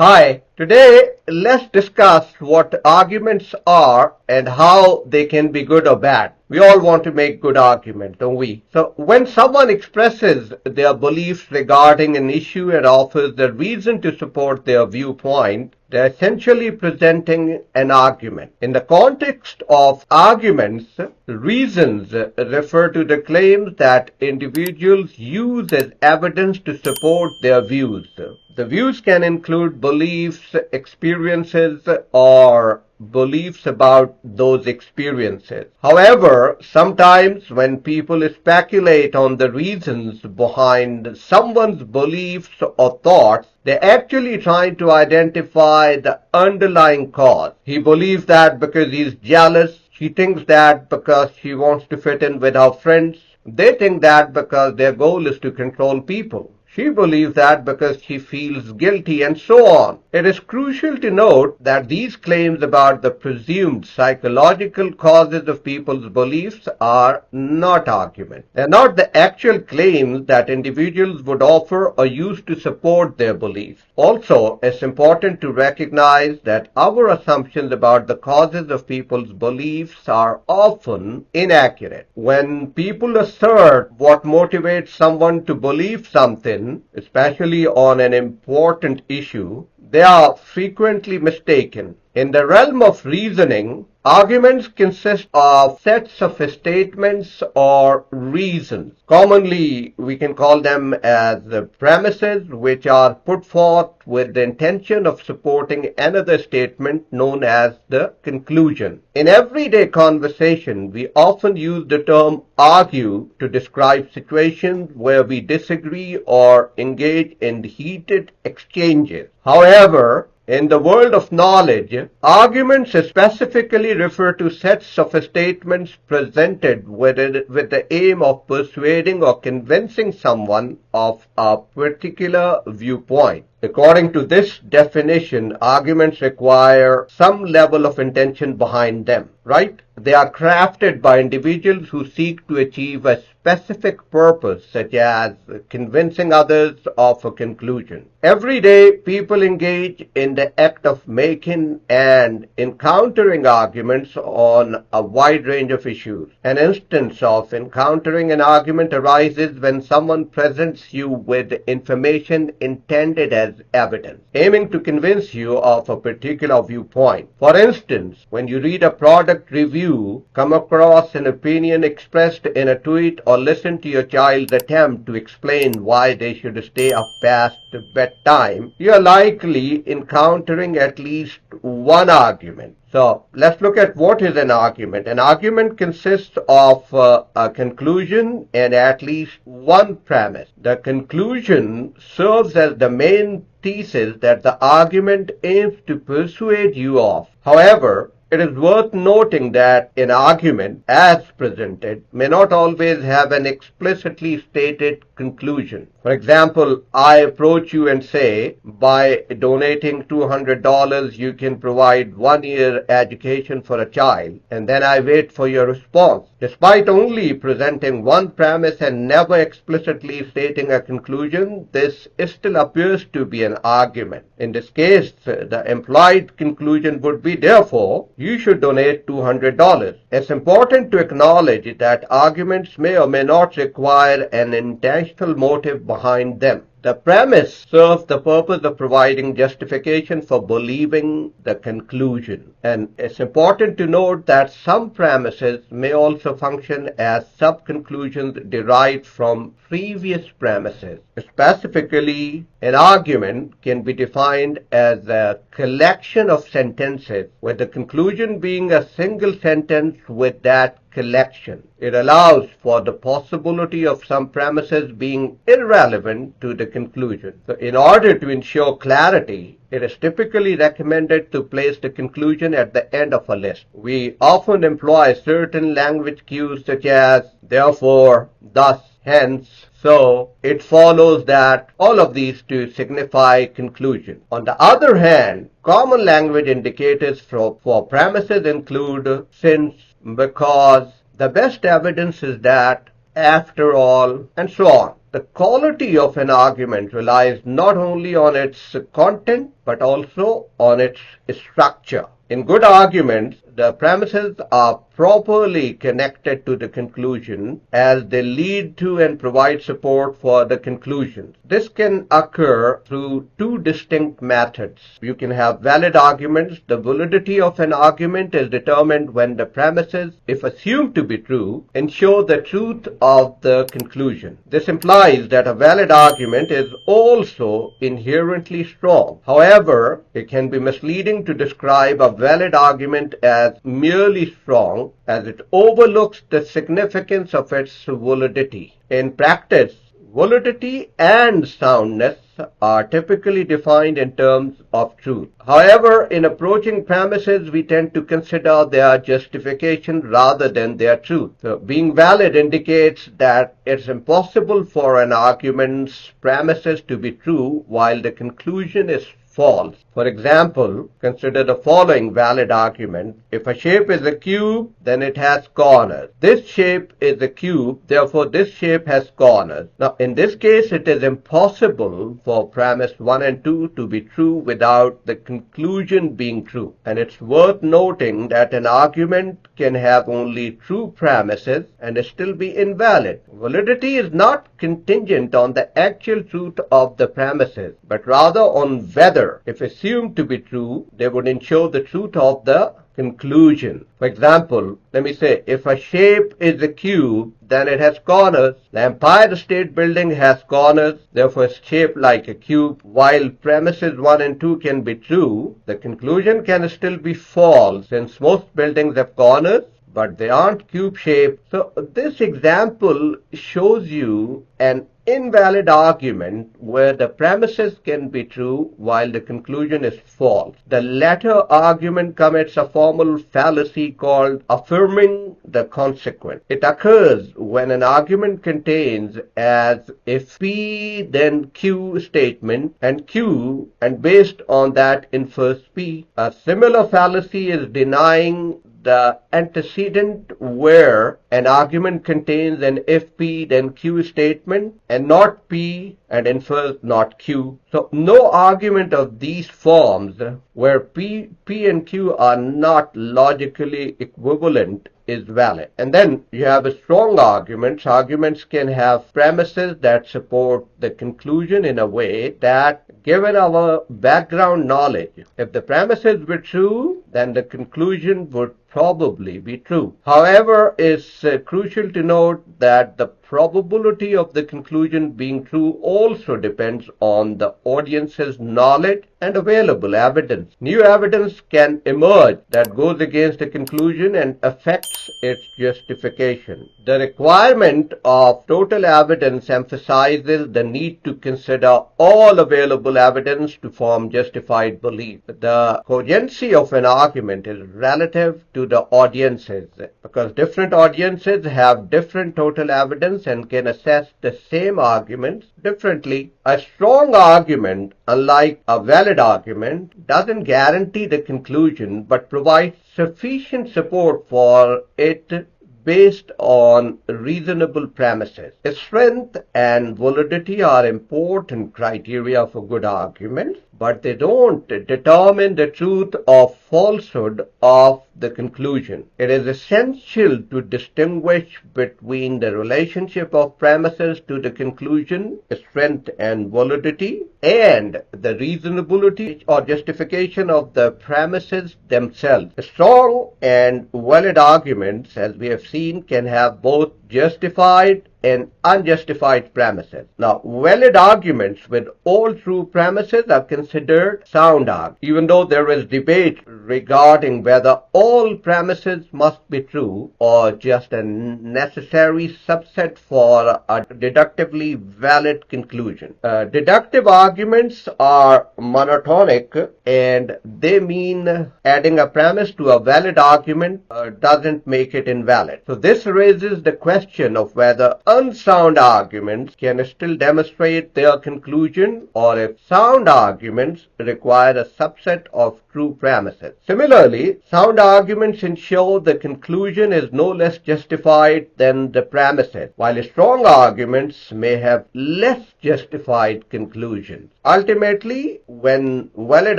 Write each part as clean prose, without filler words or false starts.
Hi, today let's discuss what arguments are and how they can be good or bad. We all want to make good arguments, don't we? So when someone expresses their beliefs regarding an issue and offers the reason to support their viewpoint, they're essentially presenting an argument. In the context of arguments, reasons refer to the claims that individuals use as evidence to support their views. The views can include beliefs, experiences, or beliefs about those experiences. However, sometimes when people speculate on the reasons behind someone's beliefs or thoughts, they're actually trying to identify the underlying cause. He believes that because he's jealous. She thinks that because she wants to fit in with her friends. They think that because their goal is to control people. She believes that because she feels guilty, and so on. It is crucial to note that these claims about the presumed psychological causes of people's beliefs are not arguments. They are not the actual claims that individuals would offer or use to support their beliefs. Also, it's important to recognize that our assumptions about the causes of people's beliefs are often inaccurate. When people assert what motivates someone to believe something, especially on an important issue, they are frequently mistaken. In the realm of reasoning, arguments consist of sets of statements or reasons. Commonly, we can call them as premises, which are put forth with the intention of supporting another statement known as the conclusion. In everyday conversation, we often use the term argue to describe situations where we disagree or engage in heated exchanges. However, in the world of knowledge, arguments specifically refer to sets of statements presented with the aim of persuading or convincing someone of a particular viewpoint. According to this definition, arguments require some level of intention behind them, right? They are crafted by individuals who seek to achieve a specific purpose, such as convincing others of a conclusion. Every day, people engage in the act of making and encountering arguments on a wide range of issues. An instance of encountering an argument arises when someone presents you with information intended as evidence, aiming to convince you of a particular viewpoint. For instance, when you read a product review, come across an opinion expressed in a tweet, or listen to your child's attempt to explain why they should stay up past bedtime, you are likely encountering at least one argument. So let's look at what is an argument. An argument consists of a conclusion and at least one premise. The conclusion serves as the main thesis that the argument aims to persuade you of. However, it is worth noting that an argument, as presented, may not always have an explicitly stated conclusion. For example, I approach you and say, by donating $200, you can provide 1 year education for a child, and then I wait for your response. Despite only presenting one premise and never explicitly stating a conclusion, this still appears to be an argument. In this case, the implied conclusion would be, therefore, you should donate $200. It's important to acknowledge that arguments may or may not require an intentional motive behind them. The premise serves the purpose of providing justification for believing the conclusion. And it's important to note that some premises may also function as sub-conclusions derived from previous premises. Specifically, an argument can be defined as a collection of sentences, with the conclusion being a single sentence with that collection. It allows for the possibility of some premises being irrelevant to the conclusion. So in order to ensure clarity, it is typically recommended to place the conclusion at the end of a list. We often employ certain language cues such as therefore, thus, hence, so it follows that, all of these to signify conclusion. On the other hand, common language indicators for premises include since, because, the best evidence is that, after all, and so on. The quality of an argument relies not only on its content but also on its structure. In good arguments, the premises are properly connected to the conclusion as they lead to and provide support for the conclusion. This can occur through two distinct methods. You can have valid arguments. The validity of an argument is determined when the premises, if assumed to be true, ensure the truth of the conclusion. This implies that a valid argument is also inherently strong. However, it can be misleading to describe a valid argument as merely strong, as it overlooks the significance of its validity. In practice, validity and soundness are typically defined in terms of truth. However, in approaching premises, we tend to consider their justification rather than their truth. So, being valid indicates that it's impossible for an argument's premises to be true while the conclusion is false. For example, consider the following valid argument. If a shape is a cube, then it has corners. This shape is a cube, therefore this shape has corners. Now, in this case, it is impossible for premise 1 and 2 to be true without the conclusion being true. And it's worth noting that an argument can have only true premises and still be invalid. Validity is not contingent on the actual truth of the premises, but rather on whether, if assumed to be true, they would ensure the truth of the conclusion. For example, let me say, if a shape is a cube, then it has corners. The Empire State Building has corners, therefore it's shaped like a cube. While premises 1 and 2 can be true, the conclusion can still be false, since most buildings have corners, but they aren't cube-shaped. So this example shows you an invalid argument where the premises can be true while the conclusion is false. The latter argument commits a formal fallacy called affirming the consequent. It occurs when an argument contains as if P then Q statement and Q, and based on that infers P. A similar fallacy is denying the antecedent where an argument contains an if P then Q statement and not P and infers not Q. So no argument of these forms where P and Q are not logically equivalent is valid. And then you have a strong arguments. Arguments can have premises that support the conclusion in a way that, given our background knowledge, if the premises were true, then the conclusion would probably be true. However, it's crucial to note that the probability of the conclusion being true also depends on the audience's knowledge and available evidence. New evidence can emerge that goes against the conclusion and affects its justification. The requirement of total evidence emphasizes the need to consider all available evidence to form justified belief. The cogency of an argument is relative to the audiences, because different audiences have different total evidence and can assess the same arguments differently. A strong argument, unlike a valid argument, doesn't guarantee the conclusion but provides sufficient support for it based on reasonable premises. Strength and validity are important criteria for good arguments, but they don't determine the truth or falsehood of the conclusion. It is essential to distinguish between the relationship of premises to the conclusion, strength and validity, and the reasonability or justification of the premises themselves. Strong and valid arguments, as we have seen, can have both justified and unjustified premises. Now, valid arguments with all true premises are considered sound arguments, even though there is debate regarding whether all premises must be true or just a necessary subset for a deductively valid conclusion. Deductive arguments are monotonic, and they mean adding a premise to a valid argument doesn't make it invalid. So this raises the question question of whether unsound arguments can still demonstrate their conclusion, or if sound arguments require a subset of true premises. Similarly, sound arguments ensure the conclusion is no less justified than the premises, while strong arguments may have less justified conclusions. Ultimately, when valid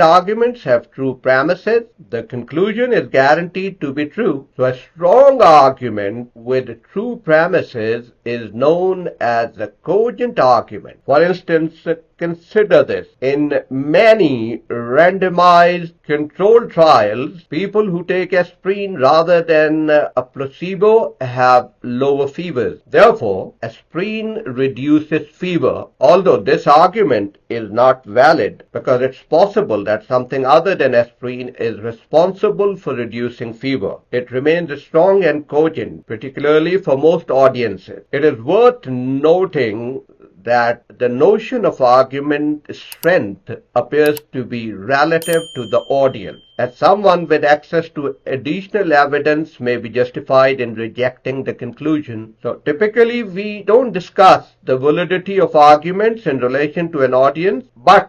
arguments have true premises, the conclusion is guaranteed to be true. So a strong argument with true premises is known as a cogent argument. For instance, consider this. In many randomized controlled trials, people who take aspirin rather than a placebo have lower fevers. Therefore, aspirin reduces fever. Although this argument is not valid, because it's possible that something other than aspirin is responsible for reducing fever, it remains strong and cogent, particularly for most audiences. It is worth noting that the notion of argument strength appears to be relative to the audience, as someone with access to additional evidence may be justified in rejecting the conclusion. So typically we don't discuss the validity of arguments in relation to an audience,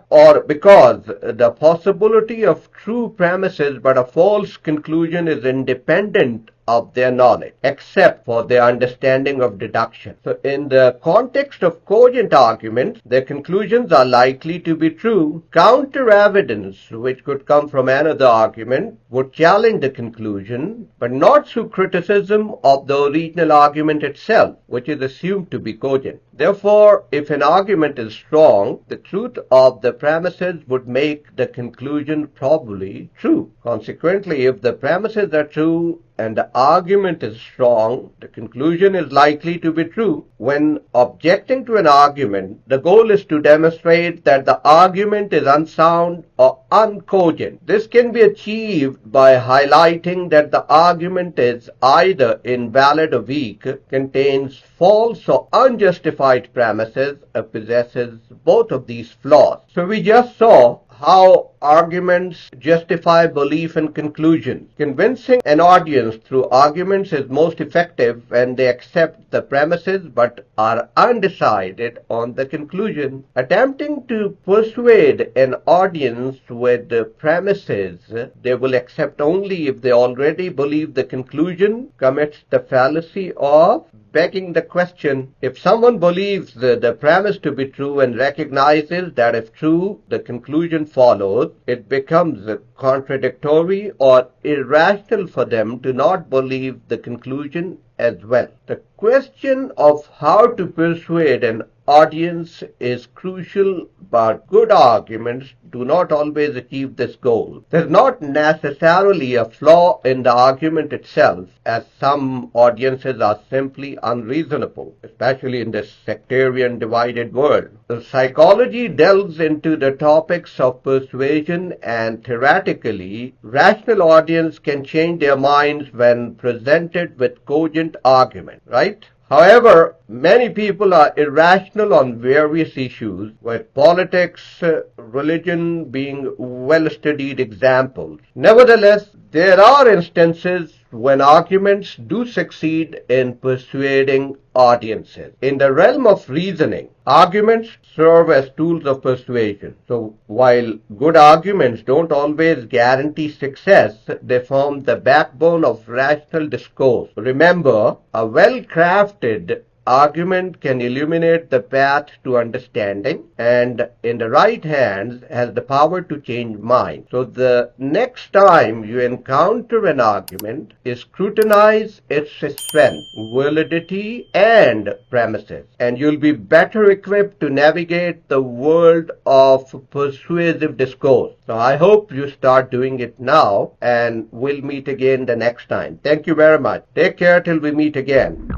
or because the possibility of true premises but a false conclusion is independent of their knowledge, except for their understanding of deduction. So in the context of cogent arguments, their conclusions are likely to be true. Counter evidence, which could come from another argument, would challenge the conclusion, but not through criticism of the original argument itself, which is assumed to be cogent. Therefore, if an argument is strong, the truth of the premises would make the conclusion probably true. Consequently, if the premises are true and the argument is strong, the conclusion is likely to be true. When objecting to an argument, the goal is to demonstrate that the argument is unsound or uncogent. This can be achieved by highlighting that the argument is either invalid or weak, contains false or unjustified premises, or possesses both of these flaws. So we just saw how arguments justify belief and conclusions. Convincing an audience through arguments is most effective when they accept the premises but are undecided on the conclusion. Attempting to persuade an audience with the premises they will accept only if they already believe the conclusion commits the fallacy of begging the question. If someone believes the premise to be true and recognizes that if true, the conclusion follows, it becomes contradictory or irrational for them to not believe the conclusion as well. The question of how to persuade an audience is crucial, but good arguments do not always achieve this goal. There's not necessarily a flaw in the argument itself, as some audiences are simply unreasonable, especially in this sectarian divided world. The psychology delves into the topics of persuasion, and theoretically, rational audience can change their minds when presented with cogent argument, right? However, many people are irrational on various issues, with politics, religion being well-studied examples. Nevertheless, there are instances when arguments do succeed in persuading audiences. In the realm of reasoning, arguments serve as tools of persuasion. So while good arguments don't always guarantee success, they form the backbone of rational discourse. Remember, a well-crafted argument can illuminate the path to understanding, and in the right hands has the power to change minds. So the next time you encounter an argument, scrutinize its strength, validity, and premises, and you'll be better equipped to navigate the world of persuasive discourse. So I hope you start doing it now, and we'll meet again the next time. Thank you very much. Take care till we meet again.